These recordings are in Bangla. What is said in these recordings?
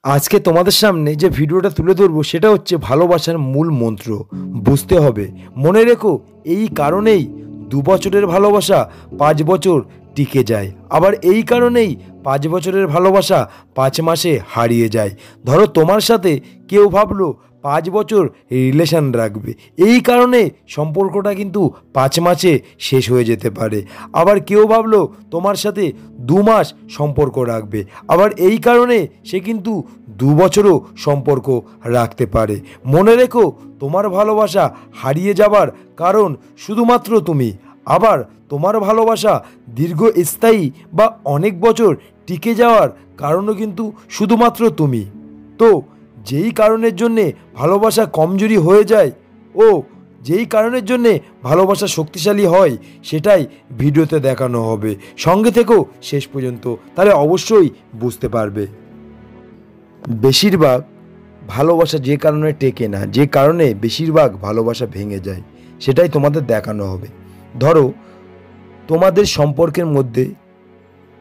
আজকে তোমাদের সামনে যে ভিডিওটা তুলে ধরবো সেটা হচ্ছে ভালোবাসার মূল মন্ত্র। বুঝতে হবে, মনে রেখো, এই কারণেই 2 বছরের ভালোবাসা 5 বছর টিকে যায়, আবার এই কারণেই 5 বছরের ভালোবাসা 5 মাসে হারিয়ে যায়। ধরো তোমার সাথে কেউ ভাবলো 5 বছর রিলেশন রাখবে, এই কারণে সম্পর্কটা কিন্তু 5 মাসে শেষ হয়ে যেতে পারে। আবার কেউ ভাবলো তোমার সাথে 2 মাস সম্পর্ক রাখবে, আবার এই কারণে সে কিন্তু 2 বছরও সম্পর্ক রাখতে পারে। মনে রেখো, তোমার ভালোবাসা হারিয়ে যাবার কারণ শুধুমাত্র তুমি, আবার তোমার ভালোবাসা দীর্ঘস্থায়ী বা অনেক বছর টিকে যাওয়ার কারণও কিন্তু শুধুমাত্র তুমি। তো যেই কারণের জন্যে ভালোবাসা কমজোরি হয়ে যায় ও যেই কারণের জন্যে ভালোবাসা শক্তিশালী হয় সেটাই ভিডিওতে দেখানো হবে। সঙ্গে থেকেও শেষ পর্যন্ত, তাহলে অবশ্যই বুঝতে পারবে। বেশিরভাগ ভালোবাসা যে কারণে টেকে না, যে কারণে বেশিরভাগ ভালোবাসা ভেঙে যায়, সেটাই তোমাদের দেখানো হবে। ধরো তোমাদের সম্পর্কের মধ্যে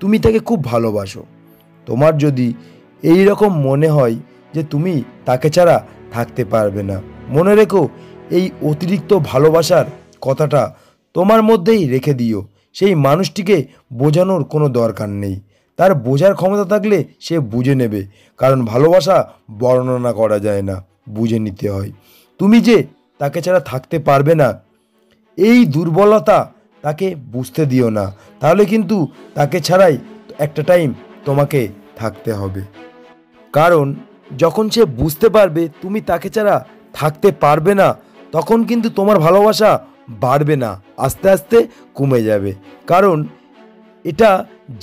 তুমি তাকে খুব ভালোবাসো, তোমার যদি এই রকম মনে হয় যে তুমি তাকে ছাড়া থাকতে পারবে না, মনে রেখো, এই অতিরিক্ত ভালোবাসার কথাটা তোমার মধ্যেই রেখে দিও। সেই মানুষটিকে বোঝানোর কোনো দরকার নেই, তার বোঝার ক্ষমতা থাকলে সে বুঝে নেবে, কারণ ভালোবাসা বর্ণনা করা যায় না, বুঝে নিতে হয়। তুমি যে তাকে ছাড়া থাকতে পারবে না, এই দুর্বলতা তাকে বুঝতে দিও না, তাহলে কিন্তু তাকে ছাড়াই একটা টাইম তোমাকে থাকতে হবে। কারণ যখন সে বুঝতে পারবে তুমি তাকে ছাড়া থাকতে পারবে না, তখন কিন্তু তোমার ভালোবাসা বাড়বে না, আস্তে আস্তে কমে যাবে। কারণ এটা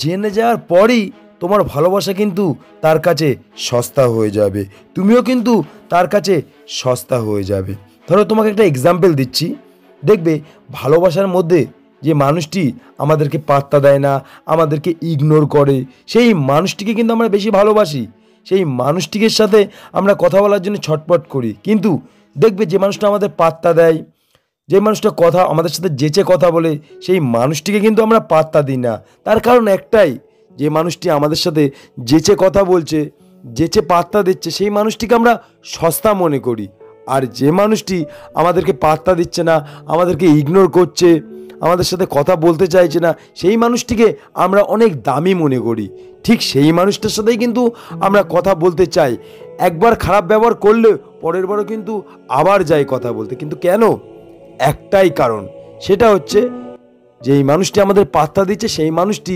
জেনে যাওয়ার পরই তোমার ভালোবাসা কিন্তু তার কাছে সস্তা হয়ে যাবে, তুমিও কিন্তু তার কাছে সস্তা হয়ে যাবে। ধরো তোমাকে একটা এক্সাম্পল দিচ্ছি, দেখবে ভালোবাসার মধ্যে যে মানুষটি আমাদেরকে পাত্তা দেয় না, আমাদেরকে ইগনোর করে, সেই মানুষটিকে কিন্তু আমরা বেশি ভালোবাসি, সেই মানুষটির সাথে আমরা কথা বলার জন্য ছটপট করি। কিন্তু দেখবে যে মানুষটা আমাদের পাত্তা দেয়, যে মানুষটা আমাদের সাথে যেচে কথা বলে, সেই মানুষটিকে কিন্তু আমরা পাত্তা দিই না। তার কারণ একটাই, যে মানুষটি আমাদের সাথে যেচে কথা বলছে, যেচে পাত্তা দিচ্ছে, সেই মানুষটিকে আমরা সস্তা মনে করি। আর যে মানুষটি আমাদেরকে পাত্তা দিচ্ছে না, আমাদেরকে ইগনোর করছে, আমাদের সাথে কথা বলতে চাইছে না, সেই মানুষটিকে আমরা অনেক দামি মনে করি। ঠিক সেই মানুষটার সাথেই কিন্তু আমরা কথা বলতে চাই, একবার খারাপ ব্যবহার করলে পরের বারও কিন্তু আবার যাই কথা বলতে। কিন্তু কেন? একটাই কারণ, সেটা হচ্ছে যেই মানুষটি আমাদের পাত্তা দিচ্ছে সেই মানুষটি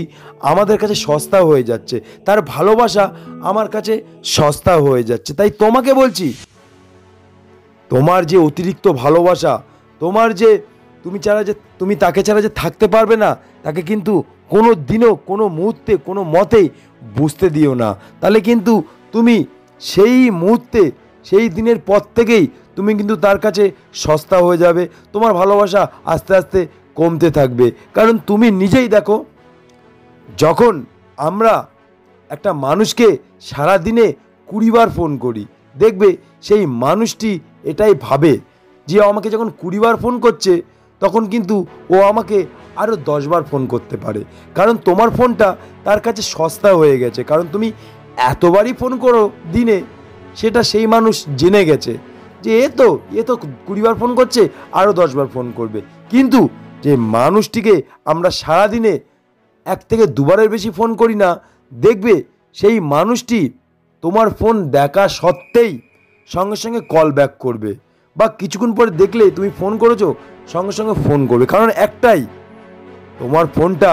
আমাদের কাছে সস্তা হয়ে যাচ্ছে, তার ভালোবাসা আমার কাছে সস্তা হয়ে যাচ্ছে। তাই তোমাকে বলছি, তোমার যে অতিরিক্ত ভালোবাসা, তোমার যে তুমি তাকে ছাড়া যে থাকতে পারবে না, তাকে কিন্তু কোনো দিনও, কোনো মুহূর্তে, কোনো মতেই বুঝতে দিও না। তাহলে কিন্তু তুমি সেই মুহূর্তে, সেই দিনের পর থেকেই তুমি কিন্তু তার কাছে সস্তা হয়ে যাবে, তোমার ভালোবাসা আস্তে আস্তে কমতে থাকবে। কারণ তুমি নিজেই দেখো, যখন আমরা একটা মানুষকে সারা দিনে 20 বার ফোন করি, দেখবে সেই মানুষটি এটাই ভাবে যে আমাকে যখন 20 বার ফোন করছে, তখন কিন্তু ও আমাকে আরও 10 বার ফোন করতে পারে। কারণ তোমার ফোনটা তার কাছে সস্তা হয়ে গেছে, কারণ তুমি এতবারই ফোন করো দিনে, সেটা সেই মানুষ জেনে গেছে যে এ তো 20 বার ফোন করছে, আরও 10 বার ফোন করবে। কিন্তু যে মানুষটিকে আমরা সারাদিনে 1 থেকে 2 বারের বেশি ফোন করি না, দেখবে সেই মানুষটি তোমার ফোন দেখা সত্ত্বেই সঙ্গে সঙ্গে কল ব্যাক করবে, বা কিছুক্ষণ পরে দেখলে তুমি ফোন করেছো সঙ্গে সঙ্গে ফোন করবে। কারণ একটাই, তোমার ফোনটা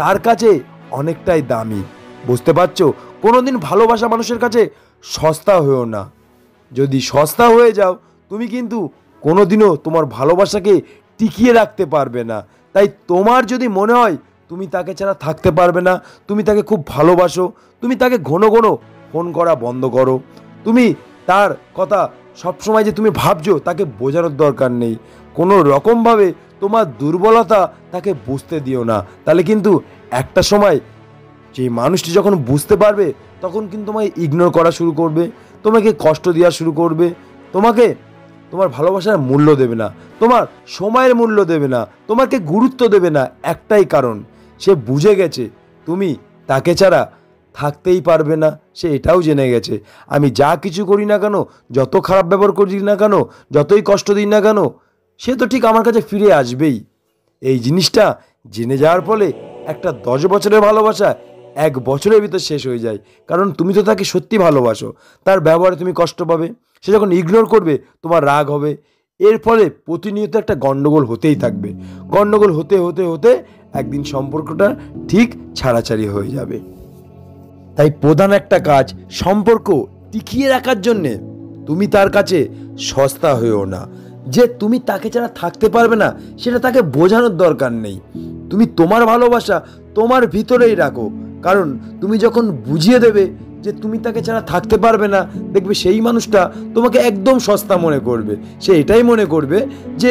তার কাছে অনেকটাই দামি। বুঝতে পারছো? কোনোদিন ভালোবাসা মানুষের কাছে সস্তা হয়েও না। যদি সস্তা হয়ে যাও, তুমি কিন্তু কোনোদিনও তোমার ভালোবাসাকে টিকিয়ে রাখতে পারবে না। তাই তোমার যদি মনে হয় তুমি তাকে ছাড়া থাকতে পারবে না, তুমি তাকে খুব ভালোবাসো, তুমি তাকে ঘন ঘন ফোন করা বন্ধ করো। তুমি তার কথা সবসময় যে তুমি ভাবছো, তাকে বোঝানোর দরকার নেই। কোনো রকমভাবে তোমার দুর্বলতা তাকে বুঝতে দিও না, তাহলে কিন্তু একটা সময় যে মানুষটি যখন বুঝতে পারবে, তখন কিন্তু তোমায় ইগনোর করা শুরু করবে, তোমাকে কষ্ট দেওয়া শুরু করবে, তোমার ভালোবাসার মূল্য দেবে না, তোমার সময়ের মূল্য দেবে না, তোমাকে গুরুত্ব দেবে না। একটাই কারণ, সে বুঝে গেছে তুমি তাকে ছাড়া থাকতেই পারবে না, সে এটাও জেনে গেছে আমি যা কিছু করি না কেন, যত খারাপ ব্যবহার করি না কেন, যতই কষ্ট দিই না কেন, সে তো ঠিক আমার কাছে ফিরে আসবেই। এই জিনিসটা জেনে যাওয়ার ফলে একটা 10 বছরের ভালোবাসা 1 বছরের ভিতর শেষ হয়ে যায়। কারণ তুমি তো তাকে সত্যি ভালোবাসো, তার ব্যবহারে তুমি কষ্ট পাবে, সে যখন ইগনোর করবে তোমার রাগ হবে। এর ফলে প্রতিনিয়ত একটা গণ্ডগোল হতেই থাকবে, গণ্ডগোল হতে হতে হতে একদিন সম্পর্কটা ঠিক ছাড়াছাড়ি হয়ে যাবে। তাই প্রধান একটা কাজ, সম্পর্ক টিকিয়ে রাখার জন্যে তুমি তার কাছে সস্তা হয়েও না। যে তুমি তাকে ছাড়া থাকতে পারবে না সেটা তাকে বোঝানোর দরকার নেই। তুমি তোমার ভালোবাসা তোমার ভিতরেই রাখো, কারণ তুমি যখন বুঝিয়ে দেবে যে তুমি তাকে ছাড়া থাকতে পারবে না, দেখবে সেই মানুষটা তোমাকে একদম সস্তা মনে করবে। সে এটাই মনে করবে যে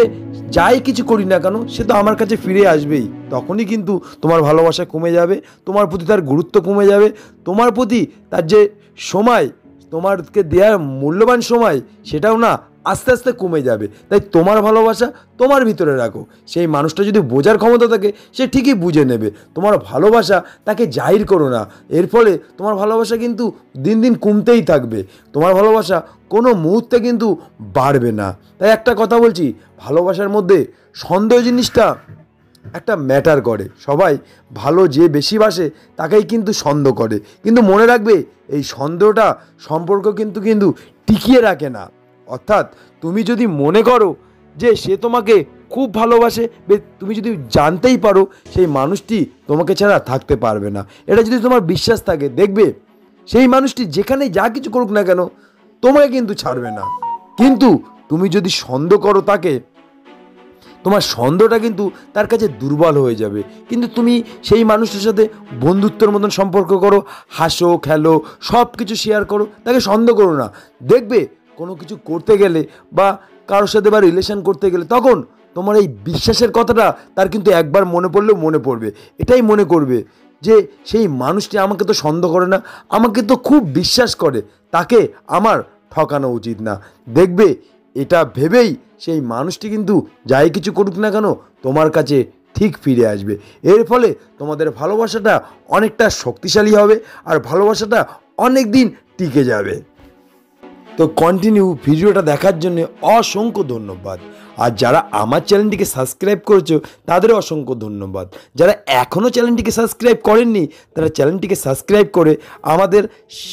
যাই কিছু করি না কেন সে তো আমার কাছে ফিরে আসবেই। তখনই কিন্তু তোমার ভালোবাসা কমে যাবে, তোমার প্রতি তার গুরুত্ব কমে যাবে, তোমার প্রতি তার যে সময়, তোমারকে দেওয়ার মূল্যবান সময়, সেটাও না আস্তে আস্তে কমে যাবে। তাই তোমার ভালোবাসা তোমার ভিতরে রাখো। সেই মানুষটা যদি বোঝার ক্ষমতা থাকে সে ঠিকই বুঝে নেবে। তোমার ভালোবাসা তাকে জাহির করো না, এর ফলে তোমার ভালোবাসা কিন্তু দিন দিন কমতেই থাকবে, তোমার ভালোবাসা কোনো মুহূর্তে কিন্তু বাড়বে না। তাই একটা কথা বলছি, ভালোবাসার মধ্যে সন্দেহ জিনিসটা একটা ম্যাটার করে। সবাই ভালো যে বেশি বাসে তাকেই কিন্তু সন্দেহ করে, কিন্তু মনে রাখবে এই সন্দেহটা সম্পর্ক কিন্তু কিন্তু টিকিয়ে রাখে না। অর্থাৎ তুমি যদি মনে করো যে সে তোমাকে খুব ভালোবাসে, তুমি যদি জানতেই পারো সেই মানুষটি তোমাকে ছাড়া থাকতে পারবে না, এটা যদি তোমার বিশ্বাস থাকে, দেখবে সেই মানুষটি যেখানে যা কিছু করুক না কেন তোমাকে কিন্তু ছাড়বে না। কিন্তু তুমি যদি সন্দেহ করো তাকে, তোমার সন্দেহটা কিন্তু তার কাছে দুর্বল হয়ে যাবে। কিন্তু তুমি সেই মানুষটার সাথে বন্ধুত্বের মতন সম্পর্ক করো, হাসো খেলো, সব কিছু শেয়ার করো, তাকে সন্দেহ করো না। দেখবে কোনো কিছু করতে গেলে বা কারোর সাথে বা রিলেশন করতে গেলে তখন তোমার এই বিশ্বাসের কথাটা তার কিন্তু একবার মনে পড়লেও মনে পড়বে। এটাই মনে করবে যে সেই মানুষটি আমাকে তো সন্দেহ করে না, আমাকে তো খুব বিশ্বাস করে, তাকে আমার ঠকানো উচিত না। দেখবে এটা ভেবেই সেই মানুষটি কিন্তু যাই কিছু করুক না কেন তোমার কাছে ঠিক ফিরে আসবে। এর ফলে তোমাদের ভালোবাসাটা অনেকটা শক্তিশালী হবে আর ভালোবাসাটা অনেক দিন টিকে যাবে। তো কন্টিনিউ ভিডিওটা দেখার জন্য অসংখ্য ধন্যবাদ। আর যারা আমার চ্যানেলটিকে সাবস্ক্রাইব করেছো তাদেরও অসংখ্য ধন্যবাদ। যারা এখনও চ্যানেলটিকে সাবস্ক্রাইব করেননি তারা চ্যানেলটিকে সাবস্ক্রাইব করে আমাদের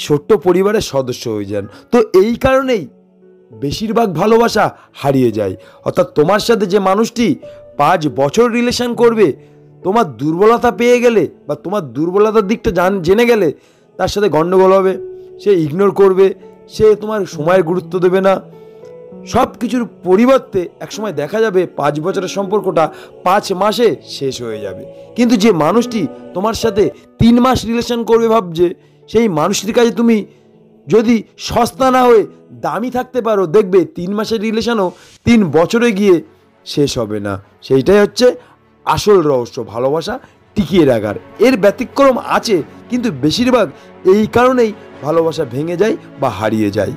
ছোট্ট পরিবারের সদস্য হয়ে যান। তো এই কারণেই বেশিরভাগ ভালোবাসা হারিয়ে যায়। অর্থাৎ তোমার সাথে যে মানুষটি 5 বছর রিলেশন করবে, তোমার দুর্বলতা পেয়ে গেলে বা তোমার দুর্বলতার দিকটা জেনে গেলে তার সাথে গণ্ডগোল হবে, সে ইগনোর করবে, সে তোমার সময়ের গুরুত্ব দেবে না। সব কিছুর পরিবর্তে একসময় দেখা যাবে 5 বছরের সম্পর্কটা 5 মাসে শেষ হয়ে যাবে। কিন্তু যে মানুষটি তোমার সাথে 3 মাস রিলেশন করবে ভাবছে, সেই মানুষটির কাছে তুমি যদি সস্তা না হয়ে দামি থাকতে পারো, দেখবে 3 মাসের রিলেশনও 3 বছরে গিয়ে শেষ হবে না। সেইটাই হচ্ছে আসল রহস্য ভালোবাসা টিকিয়ে রাখার। এর ব্যতিক্রম আছে, কিন্তু বেশিরভাগ এই কারণেই ভালোবাসা ভেঙে যায় বা হারিয়ে যায়।